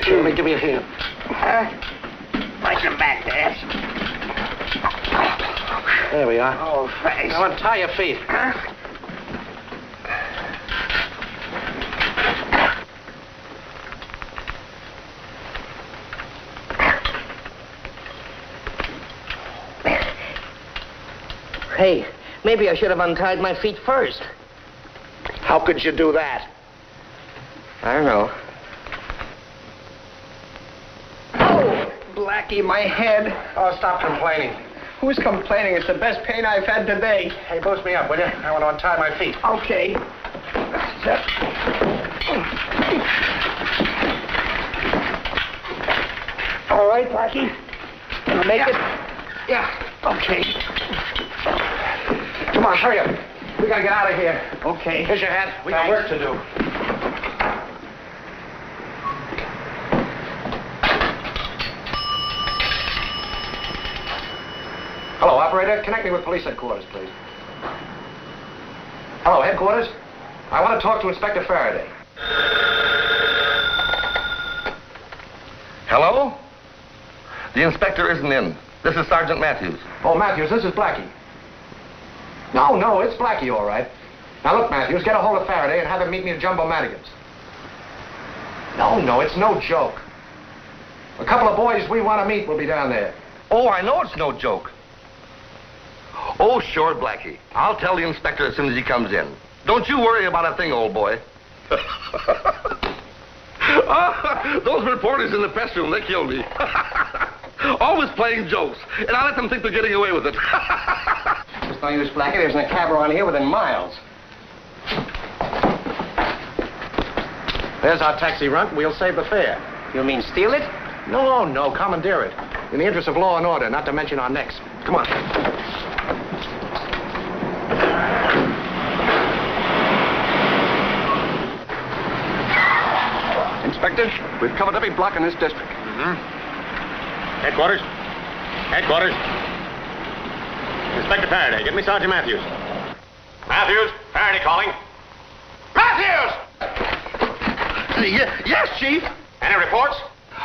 Let me give you a hand. Push him back there. There we are. Oh, thanks. Now untie your feet. Hey, maybe I should have untied my feet first. How could you do that? I don't know. Oh, Blackie, my head. Oh, stop complaining. Who's complaining? It's the best pain I've had today. Hey, boost me up, will you? I want to untie my feet. Okay. All right, Blackie. Can I make it? Yeah. Okay. Come on, hurry up. We gotta get out of here. Okay. Here's your hat. We got work to do. Hello, operator. Connect me with police headquarters, please. Hello, headquarters. I want to talk to Inspector Faraday. Hello? The inspector isn't in. This is Sergeant Matthews. Oh, Matthews, this is Blackie. No, it's Blackie, all right. Now, look, Matthews, get a hold of Faraday and have him meet me at Jumbo Madigan's. No, it's no joke. A couple of boys we want to meet will be down there. Oh, I know it's no joke. Oh, sure, Blackie. I'll tell the inspector as soon as he comes in. Don't you worry about a thing, old boy. Those reporters in the press room, they killed me. Always playing jokes, and I let them think they're getting away with it. There's no use, Blackie. There's a cab around here within miles. There's our taxi runt. We'll save the fare. You mean steal it? No, commandeer it. In the interest of law and order, not to mention our necks. Come on. Inspector, we've covered every block in this district. Headquarters. Headquarters. Inspector Faraday, get me Sergeant Matthews. Matthews, Faraday calling. Matthews! Yes, Chief. Any reports?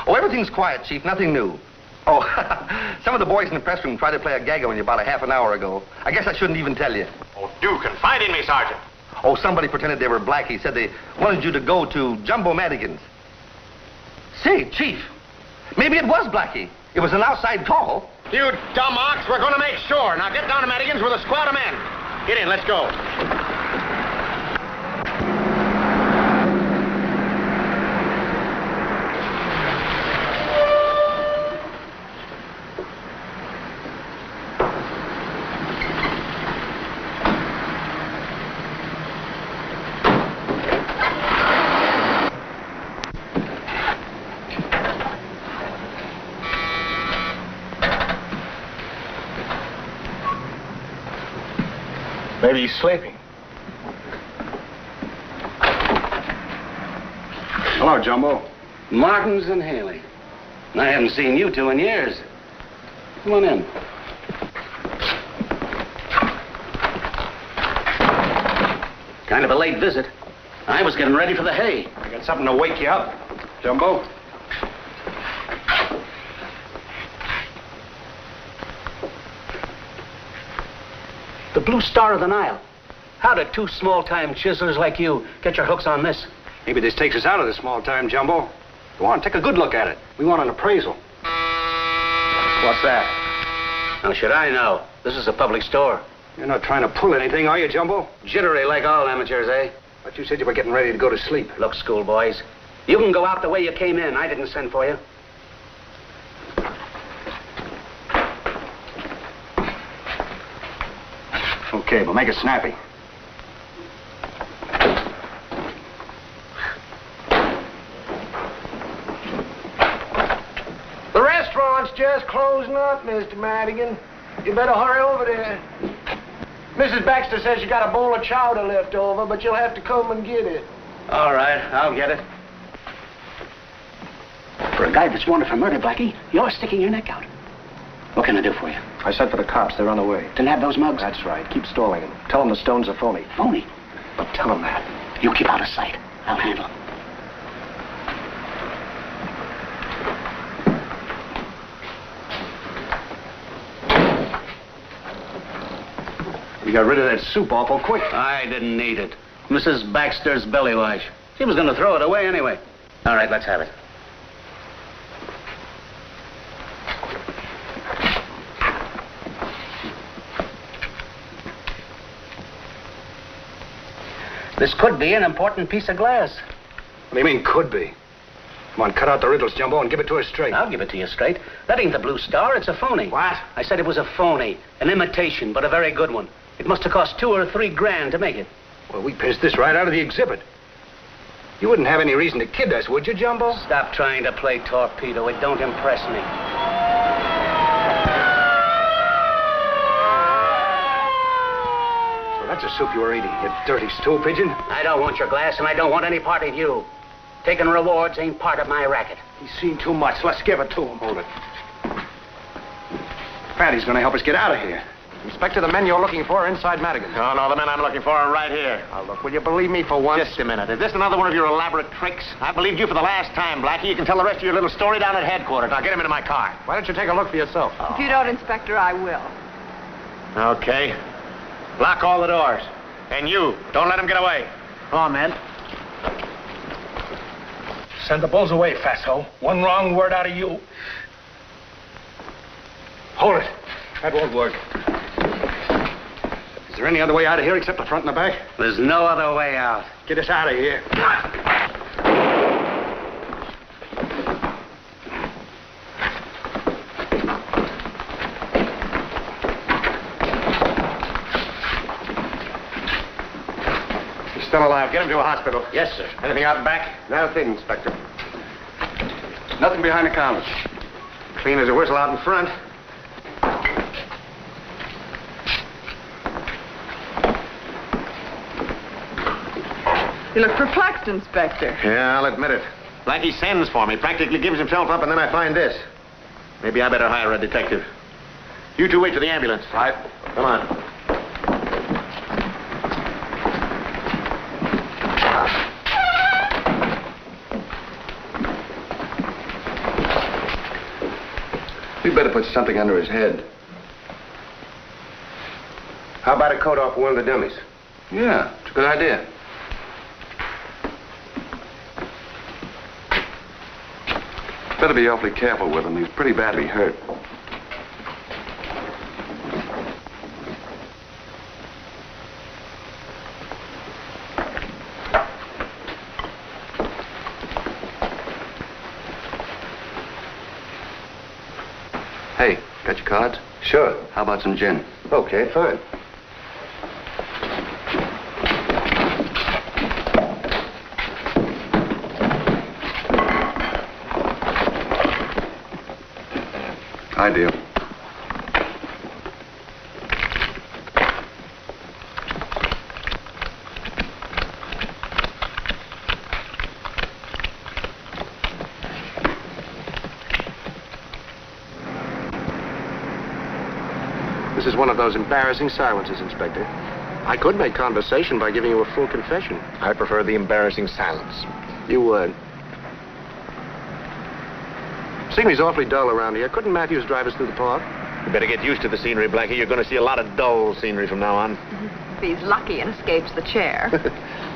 Oh, everything's quiet, Chief. Nothing new. Oh, some of the boys in the press room tried to play a gag on you about a half an hour ago. I guess I shouldn't even tell you. Oh, do confide in me, Sergeant. Oh, somebody pretended they were Blackie. Said they wanted you to go to Jumbo Madigan's. Say, Chief, maybe it was Blackie. It was an outside call. You dumb ox, we're going to make sure. Now get down to Madigan's with a squad of men. Get in, let's go. Maybe he's sleeping. Hello, Jumbo. Martins and Haley. I haven't seen you two in years. Come on in. Kind of a late visit. I was getting ready for the hay. I got something to wake you up, Jumbo. The Blue Star of the Nile. How did two small-time chiselers like you get your hooks on this? Maybe this takes us out of the small time, Jumbo. Go on, take a good look at it. We want an appraisal. What's that? How should I know? This is a public store. You're not trying to pull anything, are you, Jumbo? Jittery like all amateurs, eh? But you said you were getting ready to go to sleep. Look, schoolboys, you can go out the way you came in. I didn't send for you. Okay, but make it snappy. The restaurant's just closing up, Mr. Madigan. You better hurry over there. Mrs. Baxter says you got a bowl of chowder left over, but you'll have to come and get it. All right, I'll get it. For a guy that's wanted for murder, Blackie, you're sticking your neck out. What can I do for you? I sent for the cops. They're on the way. To nab those mugs? That's right. Keep stalling them. Tell them the stones are phony. Phony? But tell them that. You keep out of sight. I'll handle 'em. We got rid of that soup awful quick. I didn't need it. Mrs. Baxter's belly wash. She was going to throw it away anyway. All right, let's have it. This could be an important piece of glass. What do you mean, could be? Come on, cut out the riddles, Jumbo, and give it to us straight. I'll give it to you straight. That ain't the Blue Star, it's a phony. What? I said it was a phony, an imitation, but a very good one. It must have cost $2 or $3 grand to make it. Well, we pinched this right out of the exhibit. You wouldn't have any reason to kid us, would you, Jumbo? Stop trying to play torpedo. It don't impress me. So that's the soup you were eating, you dirty stool pigeon. I don't want your glass, and I don't want any part of you. Taking rewards ain't part of my racket. He's seen too much. Let's give it to him. Hold it. Fatty's gonna help us get out of here. Inspector, the men you're looking for are inside Madigan. No, the men I'm looking for are right here. Now, look, will you believe me for once? Just a minute. Is this another one of your elaborate tricks? I believed you for the last time, Blackie. You can tell the rest of your little story down at headquarters. Now get him into my car. Why don't you take a look for yourself? If you don't, Inspector, I will. Okay. Lock all the doors. And you, don't let him get away. Come on, men. Send the bulls away, fatso. One wrong word out of you. Hold it. That won't work. Is there any other way out of here except the front and the back? There's no other way out. Get us out of here. still alive. Get him to a hospital. Yes, sir. Anything out back? Nothing, Inspector. Nothing behind the counters. Clean as a whistle out in front. You look perplexed, Inspector. Yeah, I'll admit it. Blackie sends for me, practically gives himself up, and then I find this. Maybe I better hire a detective. You two wait for the ambulance. Right. Come on. We better put something under his head. How about a coat off one of the dummies? Yeah, it's a good idea. Better be awfully careful with him. He's pretty badly hurt. Hey, got your cards? Sure. How about some gin? Okay, fine. Ideal. This is one of those embarrassing silences, Inspector. I could make conversation by giving you a full confession. I prefer the embarrassing silence. You would. Scenery's awfully dull around here. Couldn't Matthews drive us through the park? You better get used to the scenery, Blackie. You're going to see a lot of dull scenery from now on. If he's lucky and escapes the chair.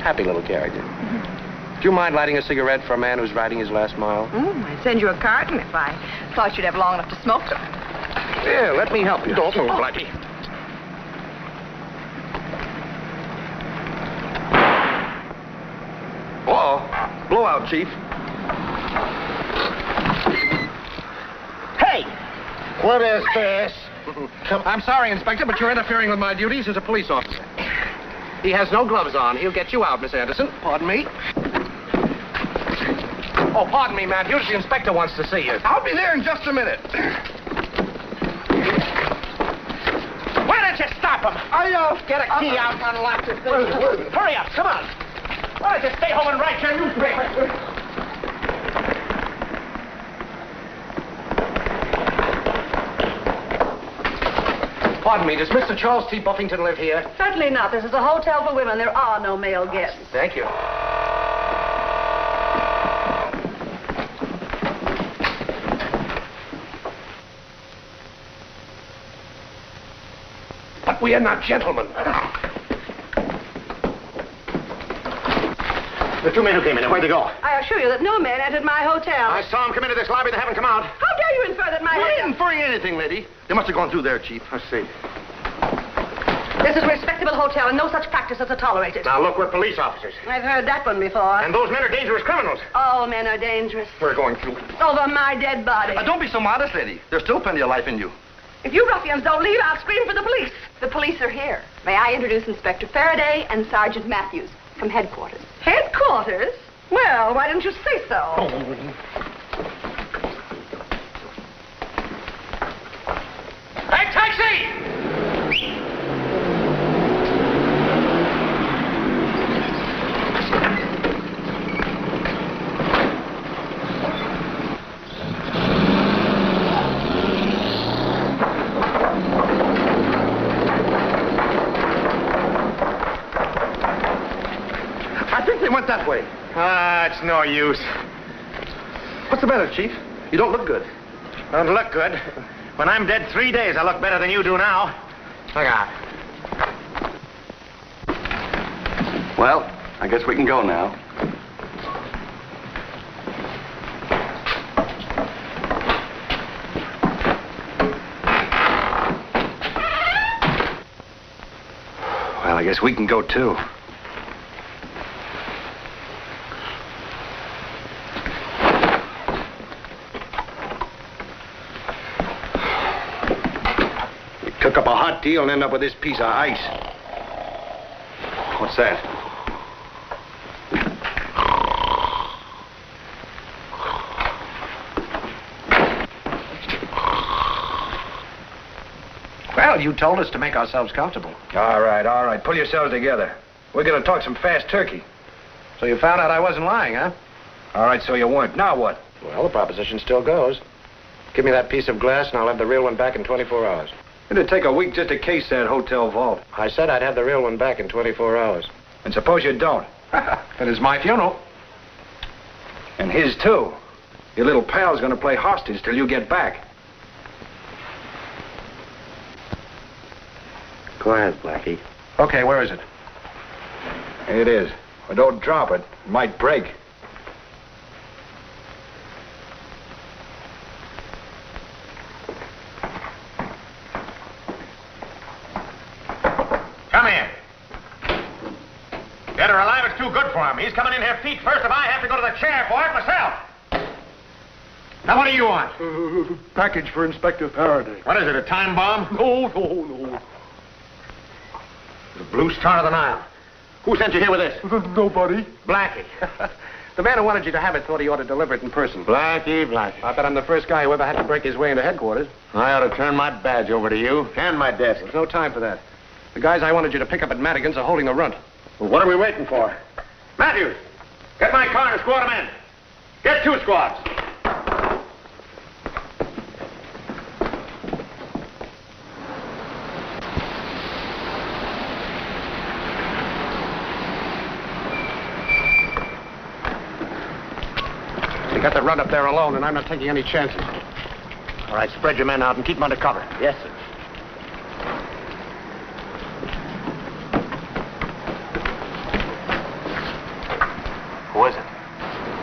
Happy little character. Do you mind lighting a cigarette for a man who's riding his last mile? I'd send you a carton if I thought you'd have long enough to smoke them. Yeah, let me help you. Don't move, Blackie. Uh-oh. Blowout, Chief. Hey! What is this? I'm sorry, Inspector, but you're interfering with my duties as a police officer. He has no gloves on. He'll get you out, Miss Anderson. Pardon me? Oh, pardon me, Matthews. The inspector wants to see you. I'll be there in just a minute. Why don't you stop him? Get a key out and unlock this thing. Hurry up, come on. Why don't you stay home and write your newspaper? Pardon me, does Mr. Charles T. Buffington live here? Certainly not. This is a hotel for women. There are no male guests. Thank you. But we are not gentlemen. The two men who came in, where'd they go? I assure you that no man entered my hotel. I saw them come into this lobby. They haven't come out. How dare you infer that my... I didn't infer anything, lady. They must have gone through there, Chief. Let's see. This is a respectable hotel, and no such practices are tolerated. Now, look, we're police officers. I've heard that one before. And those men are dangerous criminals. All men are dangerous. We're going through. Over my dead body. Don't be so modest, lady. There's still plenty of life in you. If you ruffians don't leave, I'll scream for the police. The police are here. May I introduce Inspector Faraday and Sergeant Matthews from headquarters. Headquarters? Well, why didn't you say so? Hey, taxi! I think they went that way. It's no use. What's the matter, Chief? You don't look good. Don't look good. When I'm dead 3 days, I look better than you do now. Look out. Well, I guess we can go now. Well, I guess we can go, too. Cook up a hot deal and end up with this piece of ice. What's that? Well, you told us to make ourselves comfortable. All right. Pull yourselves together. We're going to talk some fast turkey. So you found out I wasn't lying, huh? All right, so you weren't. Now what? Well, the proposition still goes. Give me that piece of glass, and I'll have the real one back in 24 hours. It'd take a week just to case that hotel vault. I said I'd have the real one back in 24 hours. And suppose you don't? Then it's my funeral. And his, too. Your little pal's going to play hostage till you get back. Go ahead, Blackie. Okay, where is it? Here it is. But don't drop it. It might break. Come in. Dead or alive, it's too good for him. He's coming in here feet first, and I have to go to the chair for it myself. Now, what do you want? Package for Inspector Faraday. What is it, a time bomb? No. The Blue Star of the Nile. Who sent you here with this? Nobody. Blackie. The man who wanted you to have it thought he ought to deliver it in person. Blackie. I bet I'm the first guy who ever had to break his way into headquarters. I ought to turn my badge over to you and my desk. There's no time for that. The guys I wanted you to pick up at Madigan's are holding the runt. Well, what are we waiting for? Matthews, get my car and squad them in. Get 2 squads. You got the runt up there alone, and I'm not taking any chances. All right, spread your men out and keep them under cover. Yes, sir. Who is it?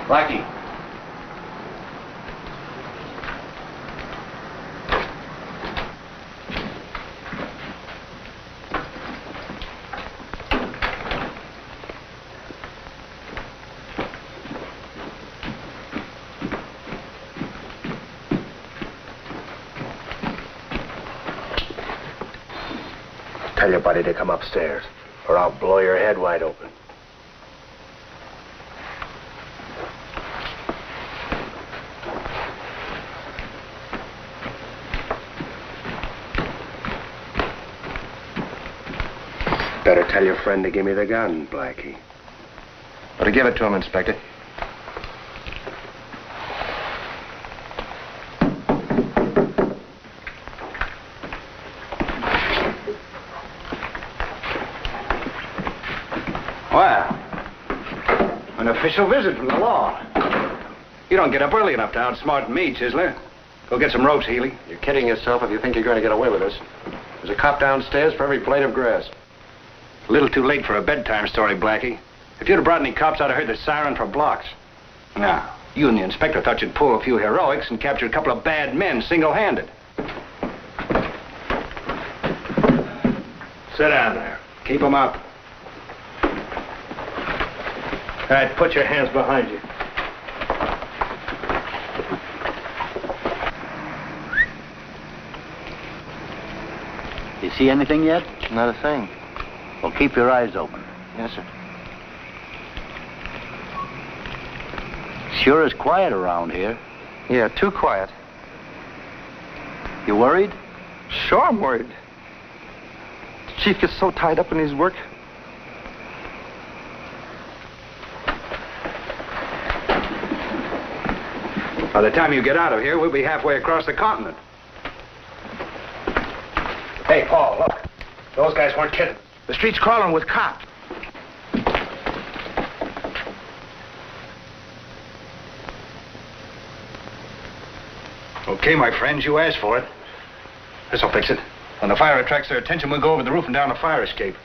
Blackie. Tell your buddy to come upstairs, or I'll blow your head wide open. Better tell your friend to give me the gun, Blackie. Better give it to him, Inspector. Well, an official visit from the law. You don't get up early enough to outsmart me, Chisler. Go get some ropes, Healy. You're kidding yourself if you think you're going to get away with this. There's a cop downstairs for every blade of grass. A little too late for a bedtime story, Blackie. If you'd have brought any cops, I'd have heard the siren for blocks. Now, you and the inspector thought you'd pull a few heroics and capture a couple of bad men single-handed. Sit down there. Keep 'em up. All right, put your hands behind you. You see anything yet? Not a thing. Well, keep your eyes open. Yes, sir. Sure is quiet around here. Yeah, too quiet. You worried? Sure, I'm worried. The chief gets so tied up in his work. By the time you get out of here, we'll be halfway across the continent. Hey, Paul, look. Those guys weren't kidding. The street's crawling with cops. Okay, my friends, you asked for it. This'll fix it. When the fire attracts their attention, we'll go over the roof and down the fire escape.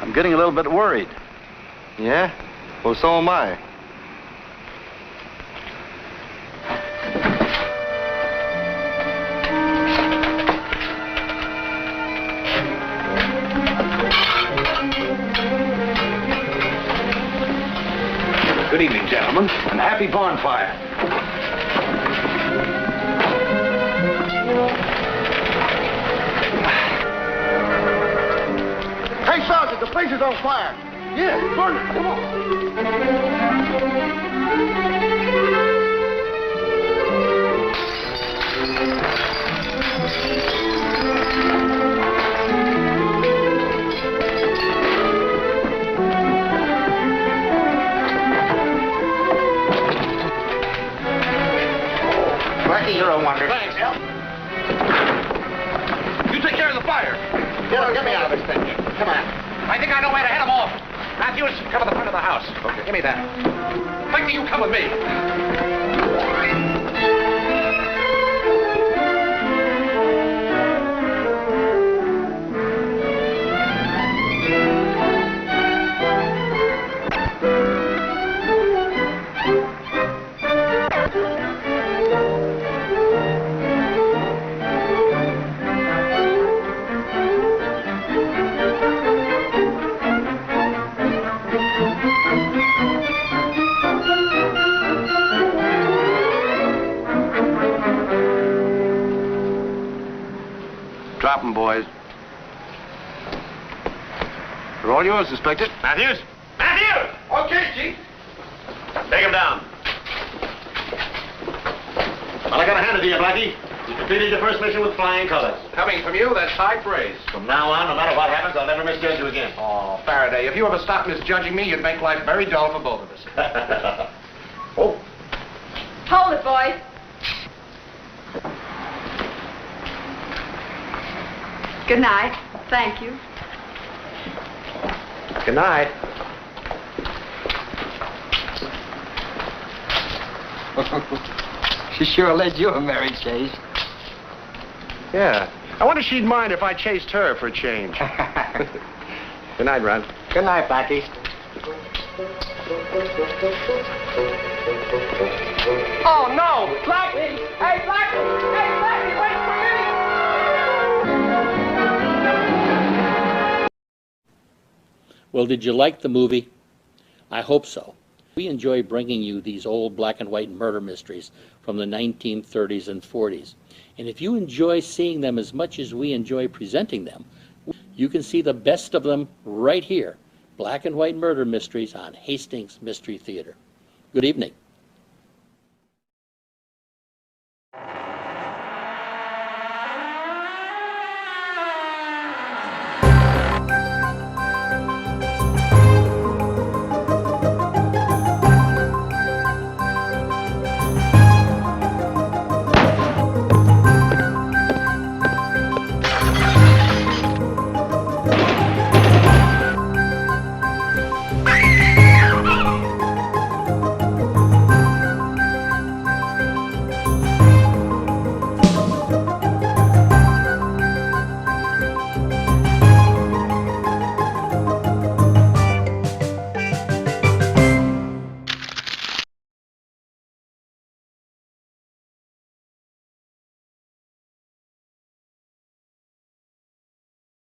I'm getting a little bit worried. Yeah? Well, so am I. Good evening, gentlemen, and happy bonfire. Hey, Sergeant, the place is on fire. Yeah, burn it. Come on. wander. Thanks. You take care of the fire. Get me out of this thing. Come on. I think I know where to head them off. Matthews, cover the front of the house. Okay. Give me that. Blackie, you come with me. Drop 'em, boys. They're all yours, Inspector. Matthews! Matthews! Okay, Chief. Take him down. Well, I gotta hand it to you, Blackie. You completed your first mission with flying colors. Coming from you, that's high praise. From now on, no matter what happens, I'll never misjudge you again. Oh, Faraday, if you ever stop misjudging me, you'd make life very dull for both of us. Oh. Hold it, boys. Good night. Thank you. Good night. She sure led you a merry chase. Yeah. I wonder if she'd mind if I chased her for a change. Good night, Ron. Good night, Blackie. Oh, no! Blackie! Hey, Blackie! Hey, Blackie, wait for me! Well, did you like the movie? I hope so. We enjoy bringing you these old black and white murder mysteries from the 1930s and 40s. And if you enjoy seeing them as much as we enjoy presenting them, you can see the best of them right here, Black and White Murder Mysteries on Hastings Mystery Theater. Good evening.